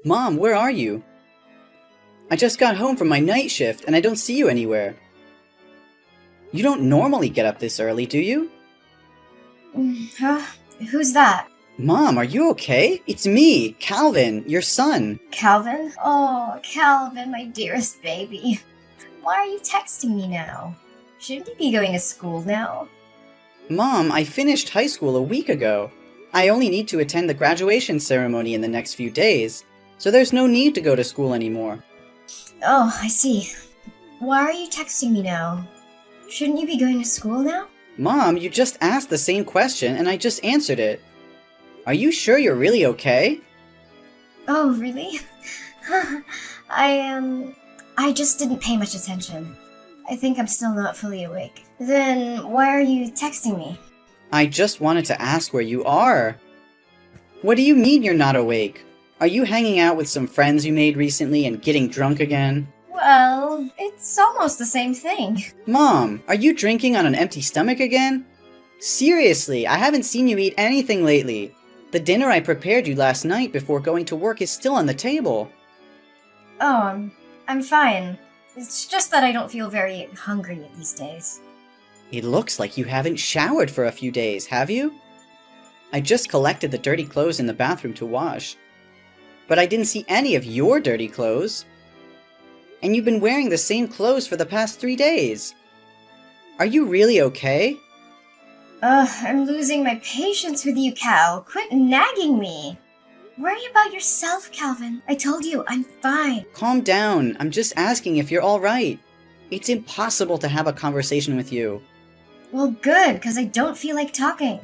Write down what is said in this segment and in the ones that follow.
Mom, where are you? I just got home from my night shift and I don't see you anywhere. You don't normally get up this early, do you? Huh? Who's that? Mom, are you okay? It's me, Calvin, your son. Calvin? Oh, Calvin, my dearest baby. Why are you texting me now? Shouldn't you be going to school now? Mom, I finished high school a week ago. I only need to attend the graduation ceremony in the next few days, so there's no need to go to school anymore. Oh, I see. Why are you texting me now? Shouldn't you be going to school now? Mom, you just asked the same question and I just answered it. Are you sure you're really okay? Oh, really? I just didn't pay much attention. I think I'm still not fully awake. Then why are you texting me? I just wanted to ask where you are. What do you mean you're not awake? Are you hanging out with some friends you made recently and getting drunk again? Well, it's almost the same thing. Mom, are you drinking on an empty stomach again? Seriously, I haven't seen you eat anything lately. The dinner I prepared you last night before going to work is still on the table. Oh, I'm fine. It's just that I don't feel very hungry these days. It looks like you haven't showered for a few days, have you? I just collected the dirty clothes in the bathroom to wash. But I didn't see any of your dirty clothes. And you've been wearing the same clothes for the past 3 days. Are you really okay? I'm losing my patience with you, Cal. Quit nagging me. Worry about yourself, Calvin. I told you, I'm fine. Calm down. I'm just asking if you're alright. It's impossible to have a conversation with you. Well, good, because I don't feel like talking.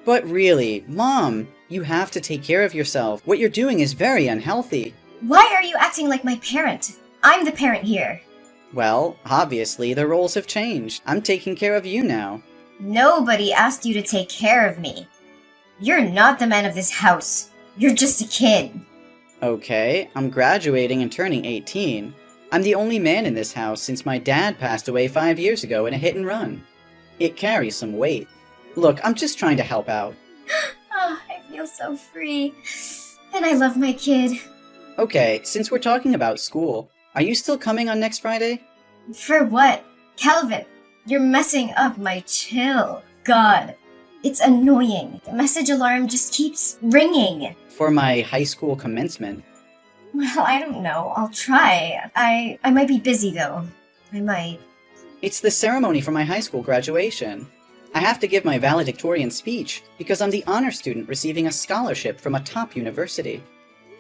But really, Mom, you have to take care of yourself. What you're doing is very unhealthy. Why are you acting like my parent? I'm the parent here. Well, obviously, the roles have changed. I'm taking care of you now. Nobody asked you to take care of me. You're not the man of this house. You're just a kid. Okay, I'm graduating and turning 18. I'm the only man in this house since my dad passed away 5 years ago in a hit and run. It carries some weight. Look, I'm just trying to help out. Oh, I feel so free. And I love my kid. Okay, since we're talking about school, are you still coming on next Friday? For what? Calvin, you're messing up my chill. God, it's annoying. The message alarm just keeps ringing. For my high school commencement. Well, I don't know. I'll try. I might be busy, though. I might. It's the ceremony for my high school graduation. I have to give my valedictorian speech because I'm the honor student receiving a scholarship from a top university.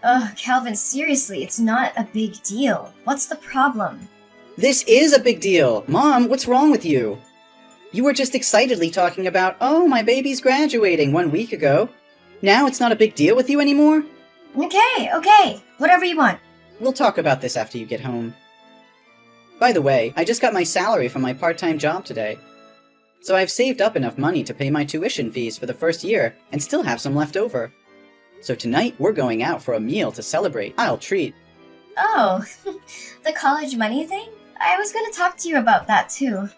Ugh, Calvin, seriously, it's not a big deal. What's the problem? This is a big deal! Mom, what's wrong with you? You were just excitedly talking about, oh, my baby's graduating 1 week ago. Now it's not a big deal with you anymore? Okay. Whatever you want. We'll talk about this after you get home. By the way, I just got my salary from my part-time job today. So I've saved up enough money to pay my tuition fees for the first year and still have some left over. So tonight we're going out for a meal to celebrate. I'll treat. Oh, the college money thing? I was gonna talk to you about that too.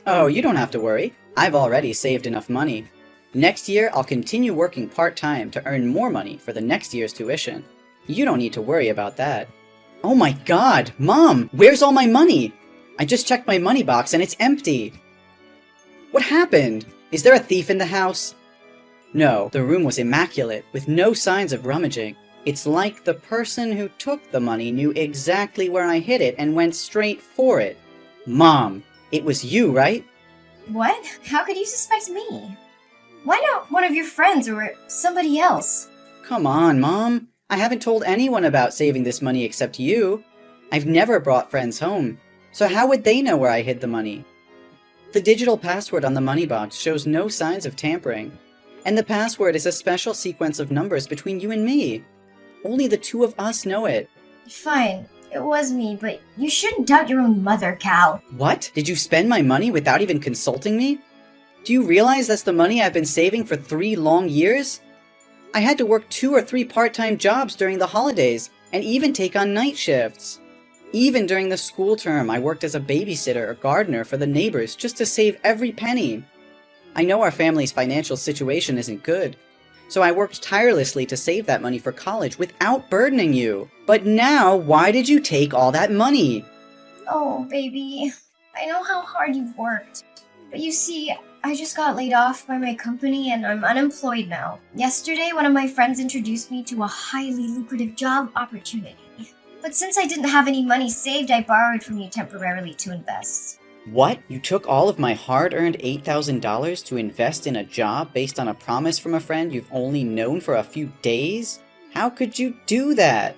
Oh, you don't have to worry. I've already saved enough money. Next year, I'll continue working part-time to earn more money for the next year's tuition. You don't need to worry about that. Oh my god, Mom, where's all my money? I just checked my money box and it's empty. What happened? Is there a thief in the house? No, the room was immaculate, with no signs of rummaging. It's like the person who took the money knew exactly where I hid it and went straight for it. Mom, it was you, right? What? How could you suspect me? Why not one of your friends or somebody else? Come on, Mom. I haven't told anyone about saving this money except you. I've never brought friends home, so how would they know where I hid the money? The digital password on the money box shows no signs of tampering, and the password is a special sequence of numbers between you and me. Only the two of us know it. Fine, it was me, but you shouldn't doubt your own mother, Cal. What? Did you spend my money without even consulting me? Do you realize that's the money I've been saving for 3 long years? I had to work 2 or 3 part-time jobs during the holidays, and even take on night shifts. Even during the school term, I worked as a babysitter or gardener for the neighbors just to save every penny. I know our family's financial situation isn't good, So I worked tirelessly to save that money for college without burdening you. But now, why did you take all that money? Oh, baby. I know how hard you've worked. But you see, I just got laid off by my company and I'm unemployed now. Yesterday, one of my friends introduced me to a highly lucrative job opportunity. But since I didn't have any money saved, I borrowed from you temporarily to invest. What? You took all of my hard-earned $8,000 to invest in a job based on a promise from a friend you've only known for a few days? How could you do that?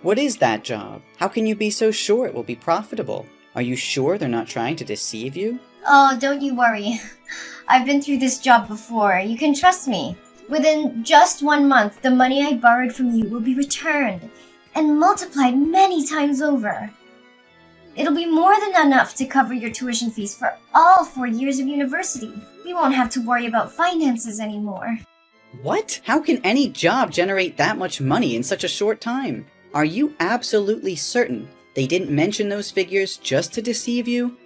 What is that job? How can you be so sure it will be profitable? Are you sure they're not trying to deceive you? Oh, don't you worry. I've been through this job before. You can trust me. Within just 1 month, the money I borrowed from you will be returned and multiplied many times over. It'll be more than enough to cover your tuition fees for all 4 years of university. We won't have to worry about finances anymore. What? How can any job generate that much money in such a short time? Are you absolutely certain they didn't mention those figures just to deceive you?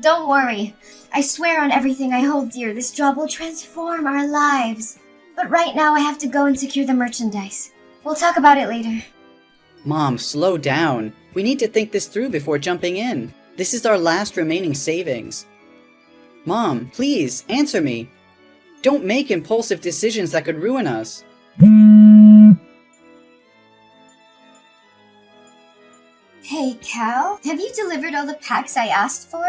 Don't worry. I swear on everything I hold dear, this job will transform our lives. But right now I have to go and secure the merchandise. We'll talk about it later. Mom, slow down. We need to think this through before jumping in. This is our last remaining savings. Mom, please, answer me. Don't make impulsive decisions that could ruin us. Hey, Cal, have you delivered all the packs I asked for?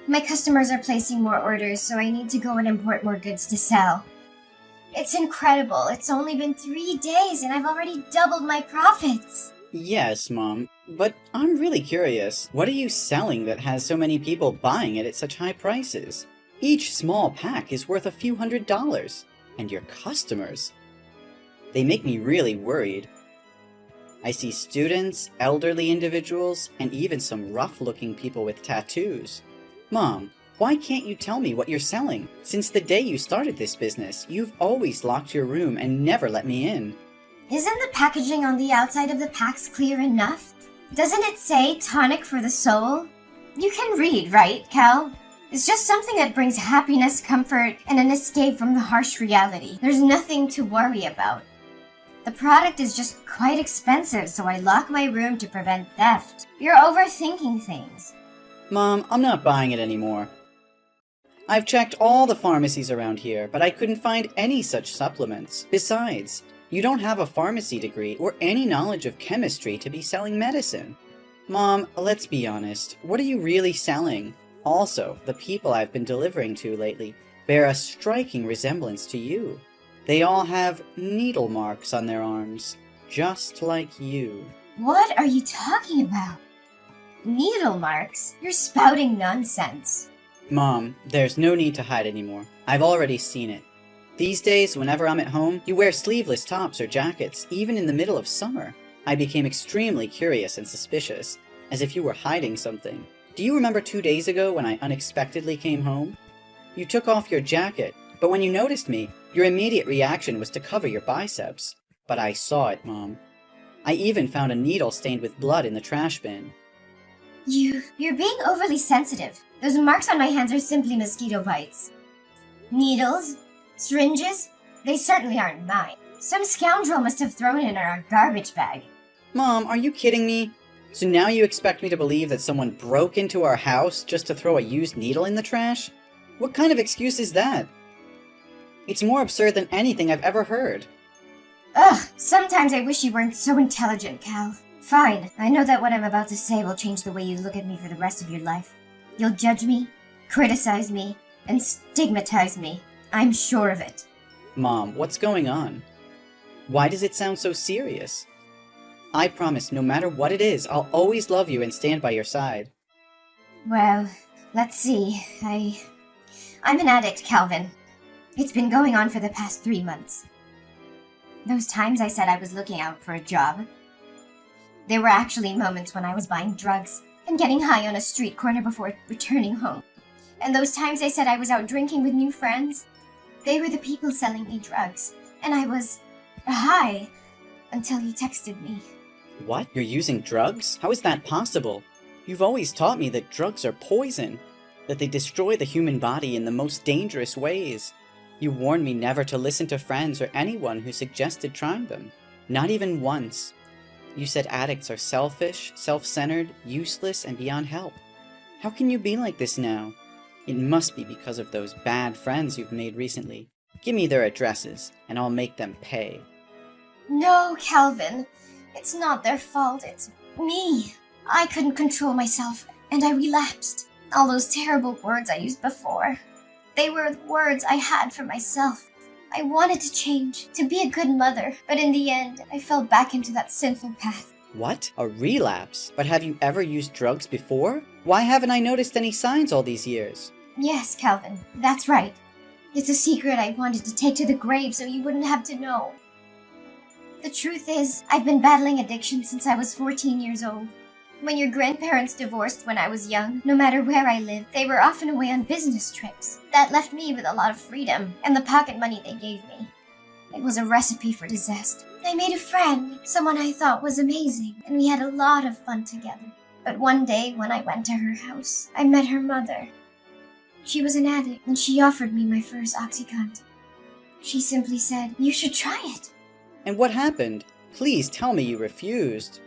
My customers are placing more orders, so I need to go and import more goods to sell. It's incredible. It's only been 3 days and I've already doubled my profits. Yes, Mom, but I'm really curious. What are you selling that has so many people buying it at such high prices? Each small pack is worth a few $100s. And your customers? They make me really worried. I see students, elderly individuals, and even some rough-looking people with tattoos. Mom, why can't you tell me what you're selling? Since the day you started this business, you've always locked your room and never let me in. Isn't the packaging on the outside of the packs clear enough? Doesn't it say tonic for the soul? You can read, right, Cal? It's just something that brings happiness, comfort, and an escape from the harsh reality. There's nothing to worry about. The product is just quite expensive, so I lock my room to prevent theft. You're overthinking things. Mom, I'm not buying it anymore. I've checked all the pharmacies around here, but I couldn't find any such supplements. Besides, you don't have a pharmacy degree or any knowledge of chemistry to be selling medicine. Mom, let's be honest. What are you really selling? Also, the people I've been delivering to lately bear a striking resemblance to you. They all have needle marks on their arms, just like you. What are you talking about? Needle marks? You're spouting nonsense. Mom, there's no need to hide anymore. I've already seen it. These days, whenever I'm at home, you wear sleeveless tops or jackets, even in the middle of summer. I became extremely curious and suspicious, as if you were hiding something. Do you remember 2 days ago when I unexpectedly came home? You took off your jacket, but when you noticed me, your immediate reaction was to cover your biceps. But I saw it, Mom. I even found a needle stained with blood in the trash bin. You're being overly sensitive. Those marks on my hands are simply mosquito bites. Needles? Syringes? They certainly aren't mine. Some scoundrel must have thrown it in our garbage bag. Mom, are you kidding me? So now you expect me to believe that someone broke into our house just to throw a used needle in the trash? What kind of excuse is that? It's more absurd than anything I've ever heard. Ugh, sometimes I wish you weren't so intelligent, Cal. Fine, I know that what I'm about to say will change the way you look at me for the rest of your life. You'll judge me, criticize me, and stigmatize me. I'm sure of it. Mom, what's going on? Why does it sound so serious? I promise no matter what it is, I'll always love you and stand by your side. Well, let's see. I'm an addict, Calvin. It's been going on for the past 3 months. Those times I said I was looking out for a job, there were actually moments when I was buying drugs and getting high on a street corner before returning home. And those times I said I was out drinking with new friends, they were the people selling me drugs. And I was high until you texted me. What? You're using drugs? How is that possible? You've always taught me that drugs are poison, that they destroy the human body in the most dangerous ways. You warned me never to listen to friends or anyone who suggested trying them. Not even once. You said addicts are selfish, self-centered, useless, and beyond help. How can you be like this now? It must be because of those bad friends you've made recently. Give me their addresses, and I'll make them pay. No, Calvin. It's not their fault, it's me. I couldn't control myself, and I relapsed. All those terrible words I used before. They were the words I had for myself. I wanted to change, to be a good mother, but in the end, I fell back into that sinful path. What? A relapse? But have you ever used drugs before? Why haven't I noticed any signs all these years? Yes, Calvin, that's right. It's a secret I wanted to take to the grave so you wouldn't have to know. The truth is, I've been battling addiction since I was 14 years old. When your grandparents divorced when I was young, no matter where I lived, they were often away on business trips. That left me with a lot of freedom and the pocket money they gave me. It was a recipe for disaster. I made a friend, someone I thought was amazing, and we had a lot of fun together. But one day, when I went to her house, I met her mother. She was an addict, and she offered me my first Oxycontin. She simply said, "You should try it." And what happened? Please tell me you refused.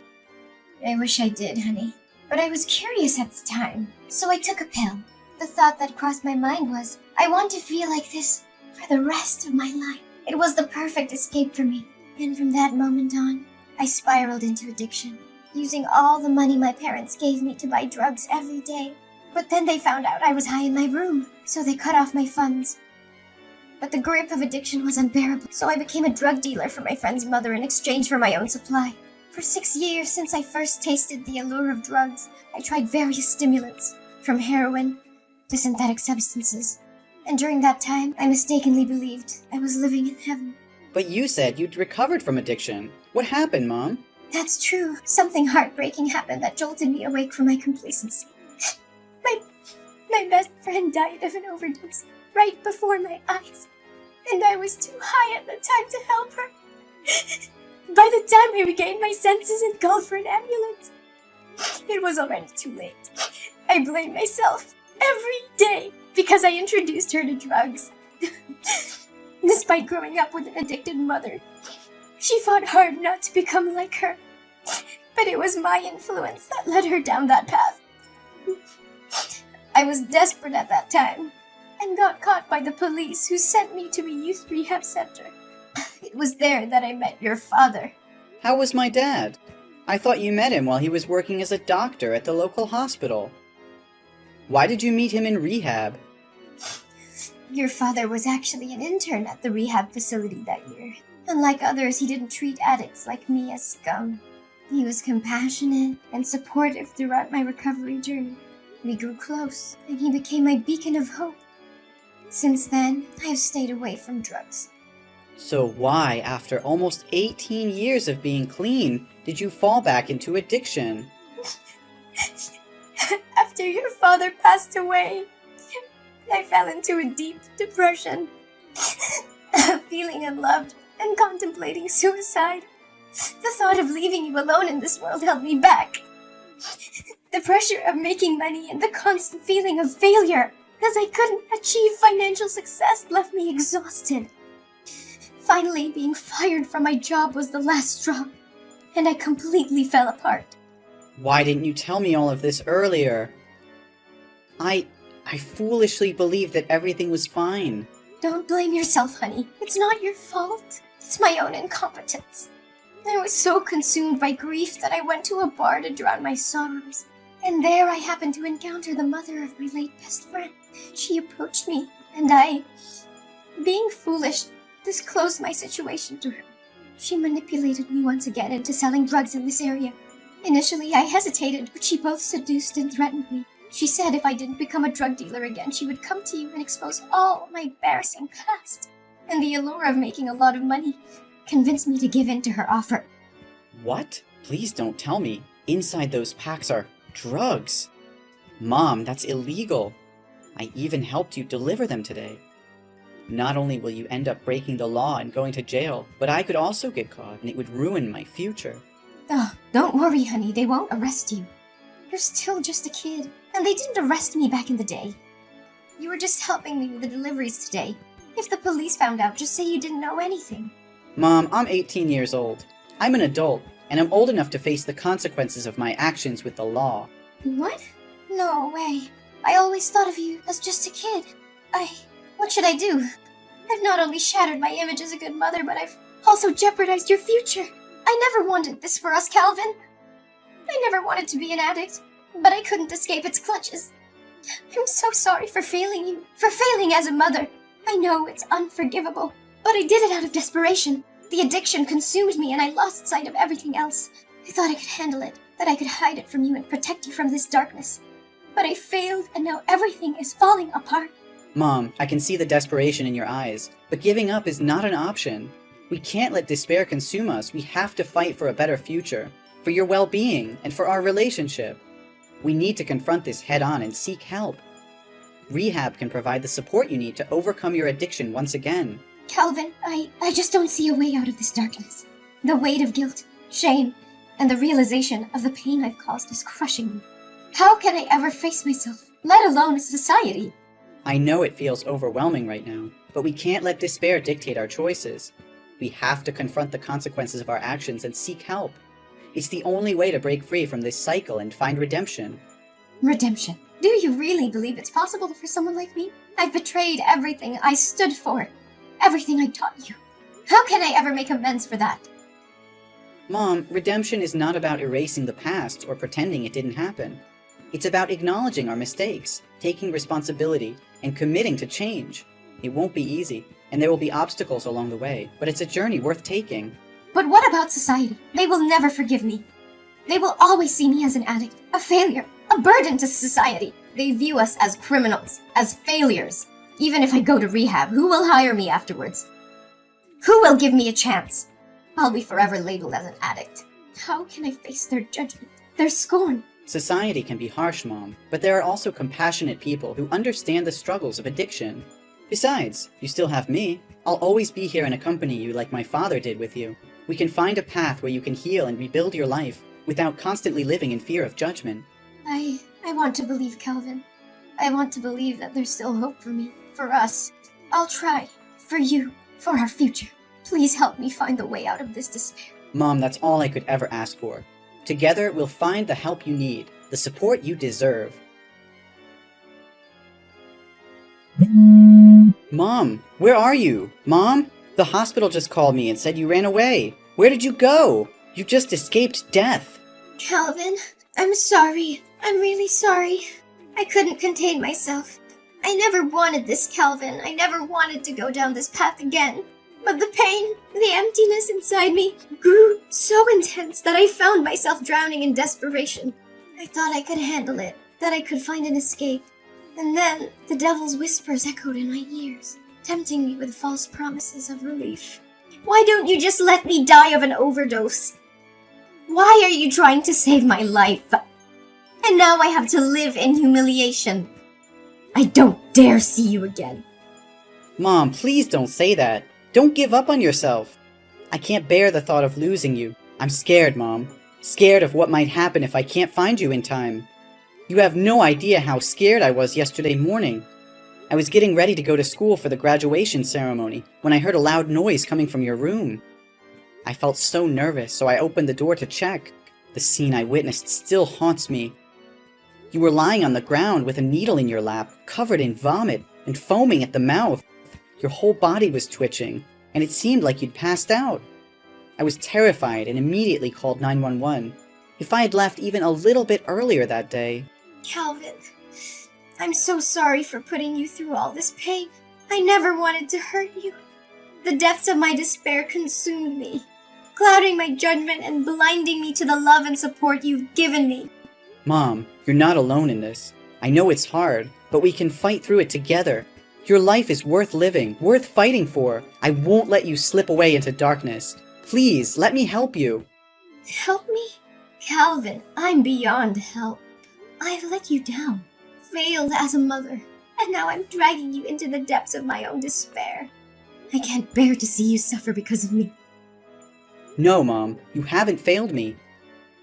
I wish I did, honey. But I was curious at the time, so I took a pill. The thought that crossed my mind was, I want to feel like this for the rest of my life. It was the perfect escape for me. And from that moment on, I spiraled into addiction, using all the money my parents gave me to buy drugs every day. But then they found out I was high in my room, so they cut off my funds. But the grip of addiction was unbearable, so I became a drug dealer for my friend's mother in exchange for my own supply. For 6 years since I first tasted the allure of drugs, I tried various stimulants, from heroin to synthetic substances. And during that time, I mistakenly believed I was living in heaven. But you said you'd recovered from addiction. What happened, Mom? That's true. Something heartbreaking happened that jolted me awake from my complacency. My best friend died of an overdose right before my eyes, and I was too high at the time to help her. By the time I regained my senses and called for an ambulance, it was already too late. I blame myself every day because I introduced her to drugs. Despite growing up with an addicted mother, she fought hard not to become like her. But it was my influence that led her down that path. I was desperate at that time and got caught by the police, who sent me to a youth rehab center. It was there that I met your father. How was my dad? I thought you met him while he was working as a doctor at the local hospital. Why did you meet him in rehab? Your father was actually an intern at the rehab facility that year. Unlike others, he didn't treat addicts like me as scum. He was compassionate and supportive throughout my recovery journey. We grew close, and he became my beacon of hope. Since then, I have stayed away from drugs. So why, after almost 18 years of being clean, did you fall back into addiction? After your father passed away, I fell into a deep depression, feeling unloved and contemplating suicide. The thought of leaving you alone in this world held me back. The pressure of making money and the constant feeling of failure, as I couldn't achieve financial success, left me exhausted. Finally, being fired from my job was the last straw, and I completely fell apart. Why didn't you tell me all of this earlier? I foolishly believed that everything was fine. Don't blame yourself, honey. It's not your fault. It's my own incompetence. I was so consumed by grief that I went to a bar to drown my sorrows. And there I happened to encounter the mother of my late best friend. She approached me, and I, being foolish, disclosed my situation to her. She manipulated me once again into selling drugs in this area. Initially, I hesitated, but she both seduced and threatened me. She said if I didn't become a drug dealer again, she would come to you and expose all my embarrassing past. And the allure of making a lot of money convinced me to give in to her offer. What? Please don't tell me. Inside those packs are drugs. Mom, that's illegal. I even helped you deliver them today. Not only will you end up breaking the law and going to jail, but I could also get caught, and it would ruin my future. Oh, don't worry, honey. They won't arrest you. You're still just a kid, and they didn't arrest me back in the day. You were just helping me with the deliveries today. If the police found out, just say you didn't know anything. Mom, I'm 18 years old. I'm an adult, and I'm old enough to face the consequences of my actions with the law. What? No way. I always thought of you as just a kid. What should I do? I've not only shattered my image as a good mother, but I've also jeopardized your future. I never wanted this for us, Calvin. I never wanted to be an addict, but I couldn't escape its clutches. I'm so sorry for failing you, for failing as a mother. I know it's unforgivable, but I did it out of desperation. The addiction consumed me and I lost sight of everything else. I thought I could handle it, that I could hide it from you and protect you from this darkness. But I failed and now everything is falling apart. Mom, I can see the desperation in your eyes, but giving up is not an option. We can't let despair consume us. We have to fight for a better future, for your well-being, and for our relationship. We need to confront this head-on and seek help. Rehab can provide the support you need to overcome your addiction once again. Calvin, I just don't see a way out of this darkness. The weight of guilt, shame, and the realization of the pain I've caused is crushing me. How can I ever face myself, let alone society? I know it feels overwhelming right now, but we can't let despair dictate our choices. We have to confront the consequences of our actions and seek help. It's the only way to break free from this cycle and find redemption. Redemption? Do you really believe it's possible for someone like me? I've betrayed everything I stood for, everything I taught you. How can I ever make amends for that? Mom, redemption is not about erasing the past or pretending it didn't happen. It's about acknowledging our mistakes, taking responsibility, and committing to change. It won't be easy, and there will be obstacles along the way, but it's a journey worth taking. But what about society? They will never forgive me. They will always see me as an addict, a failure, a burden to society. They view us as criminals, as failures. Even if I go to rehab, who will hire me afterwards? Who will give me a chance? I'll be forever labeled as an addict. How can I face their judgment, their scorn? Society can be harsh, Mom, but there are also compassionate people who understand the struggles of addiction. Besides, you still have me. I'll always be here and accompany you like my father did with you. We can find a path where you can heal and rebuild your life without constantly living in fear of judgment. I want to believe, Calvin. I want to believe that there's still hope for me, for us. I'll try. For you. For our future. Please help me find the way out of this despair. Mom, that's all I could ever ask for. Together, we'll find the help you need, the support you deserve. Mom, where are you? Mom? The hospital just called me and said you ran away. Where did you go? You just escaped death. Calvin, I'm sorry. I'm really sorry. I couldn't contain myself. I never wanted this, Calvin. I never wanted to go down this path again. But the pain, the emptiness inside me grew so intense that I found myself drowning in desperation. I thought I could handle it, that I could find an escape. And then the devil's whispers echoed in my ears, tempting me with false promises of relief. Why don't you just let me die of an overdose? Why are you trying to save my life? And now I have to live in humiliation. I don't dare see you again. Mom, please don't say that. Don't give up on yourself. I can't bear the thought of losing you. I'm scared, Mom. Scared of what might happen if I can't find you in time. You have no idea how scared I was yesterday morning. I was getting ready to go to school for the graduation ceremony when I heard a loud noise coming from your room. I felt so nervous, so I opened the door to check. The scene I witnessed still haunts me. You were lying on the ground with a needle in your lap, covered in vomit and foaming at the mouth. Your whole body was twitching, and it seemed like you'd passed out. I was terrified and immediately called 911. If I had left even a little bit earlier that day... Calvin, I'm so sorry for putting you through all this pain. I never wanted to hurt you. The depths of my despair consumed me, clouding my judgment and blinding me to the love and support you've given me. Mom, you're not alone in this. I know it's hard, but we can fight through it together. Your life is worth living, worth fighting for. I won't let you slip away into darkness. Please, let me help you. Help me? Calvin, I'm beyond help. I've let you down, failed as a mother, and now I'm dragging you into the depths of my own despair. I can't bear to see you suffer because of me. No, Mom, you haven't failed me.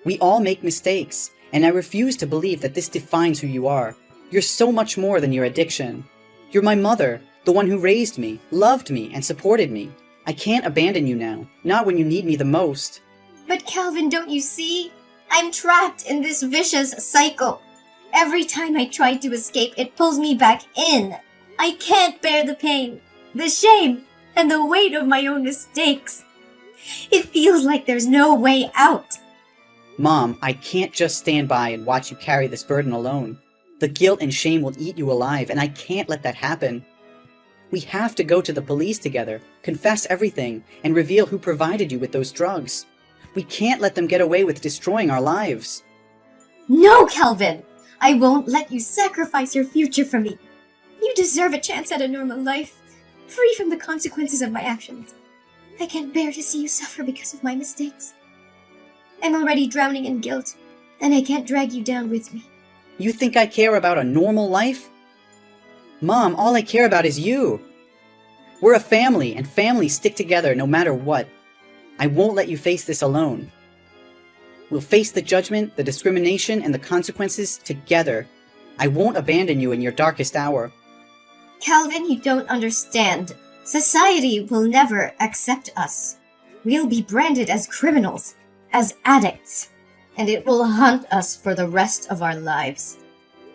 We all make mistakes, and I refuse to believe that this defines who you are. You're so much more than your addiction. You're my mother, The one who raised me, loved me, and supported me. I can't abandon you now, not when you need me the most. But Calvin, don't you see? I'm trapped in this vicious cycle. Every time I try to escape, it pulls me back in. I can't bear the pain, the shame, and the weight of my own mistakes. It feels like there's no way out. Mom, I can't just stand by and watch you carry this burden alone. The guilt and shame will eat you alive, and I can't let that happen. We have to go to the police together, confess everything, and reveal who provided you with those drugs. We can't let them get away with destroying our lives. No, Calvin! I won't let you sacrifice your future for me. You deserve a chance at a normal life, free from the consequences of my actions. I can't bear to see you suffer because of my mistakes. I'm already drowning in guilt, and I can't drag you down with me. You think I care about a normal life? Mom, all I care about is you. We're a family, and families stick together no matter what. I won't let you face this alone. We'll face the judgment, the discrimination, and the consequences together. I won't abandon you in your darkest hour. Calvin, you don't understand. Society will never accept us. We'll be branded as criminals, as addicts, and it will haunt us for the rest of our lives.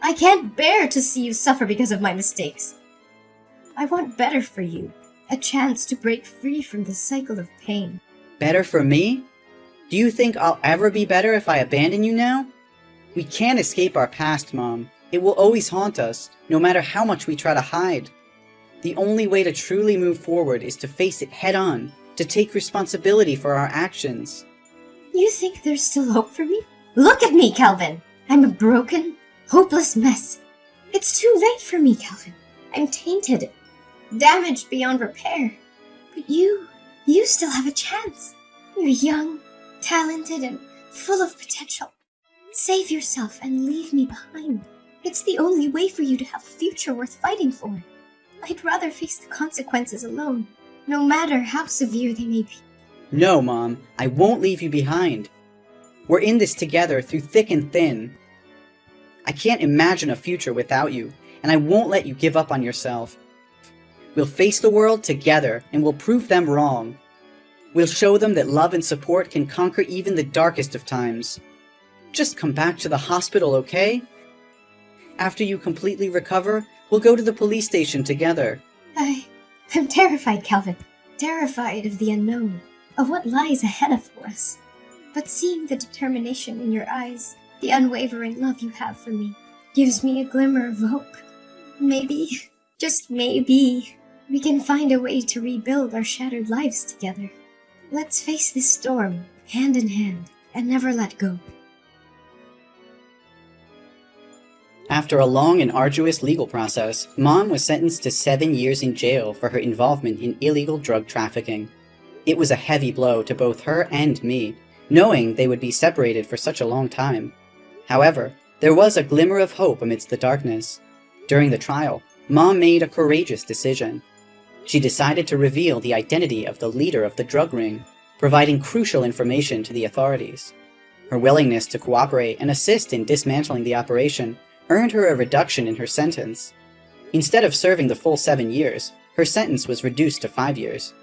I can't bear to see you suffer because of my mistakes. I want better for you, a chance to break free from the cycle of pain. Better for me? Do you think I'll ever be better if I abandon you now? We can't escape our past, Mom. It will always haunt us, no matter how much we try to hide. The only way to truly move forward is to face it head on, to take responsibility for our actions. You think there's still hope for me? Look at me, Calvin! I'm a broken, hopeless mess. It's too late for me, Calvin. I'm tainted, damaged beyond repair. But you still have a chance. You're young, talented, and full of potential. Save yourself and leave me behind. It's the only way for you to have a future worth fighting for. I'd rather face the consequences alone, no matter how severe they may be. No, Mom, I won't leave you behind. We're in this together through thick and thin. I can't imagine a future without you, and I won't let you give up on yourself. We'll face the world together, and we'll prove them wrong. We'll show them that love and support can conquer even the darkest of times. Just come back to the hospital, okay? After you completely recover, we'll go to the police station together. I'm terrified, Calvin. Terrified of the unknown, of what lies ahead of us. But seeing the determination in your eyes, the unwavering love you have for me, gives me a glimmer of hope. Maybe, just maybe, we can find a way to rebuild our shattered lives together. Let's face this storm, hand in hand, and never let go. After a long and arduous legal process, Mom was sentenced to 7 years in jail for her involvement in illegal drug trafficking. It was a heavy blow to both her and me, knowing they would be separated for such a long time. However, there was a glimmer of hope amidst the darkness. During the trial, Mom made a courageous decision. She decided to reveal the identity of the leader of the drug ring, providing crucial information to the authorities. Her willingness to cooperate and assist in dismantling the operation earned her a reduction in her sentence. Instead of serving the full 7 years, her sentence was reduced to 5 years.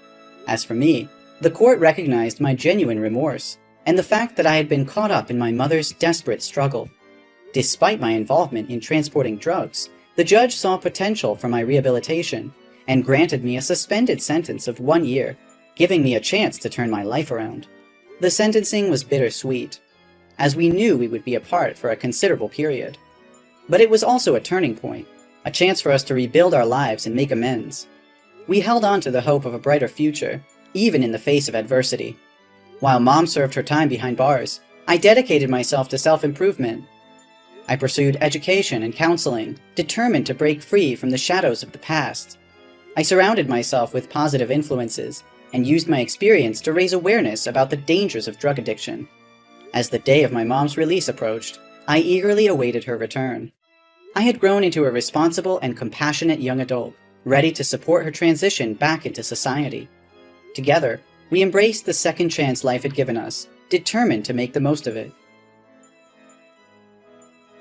As for me, the court recognized my genuine remorse, and the fact that I had been caught up in my mother's desperate struggle. Despite my involvement in transporting drugs, the judge saw potential for my rehabilitation, and granted me a suspended sentence of 1 year, giving me a chance to turn my life around. The sentencing was bittersweet, as we knew we would be apart for a considerable period. But it was also a turning point, a chance for us to rebuild our lives and make amends. We held on to the hope of a brighter future, even in the face of adversity. While Mom served her time behind bars, I dedicated myself to self-improvement. I pursued education and counseling, determined to break free from the shadows of the past. I surrounded myself with positive influences, and used my experience to raise awareness about the dangers of drug addiction. As the day of my mom's release approached, I eagerly awaited her return. I had grown into a responsible and compassionate young adult, ready to support her transition back into society. Together, we embraced the second chance life had given us, determined to make the most of it.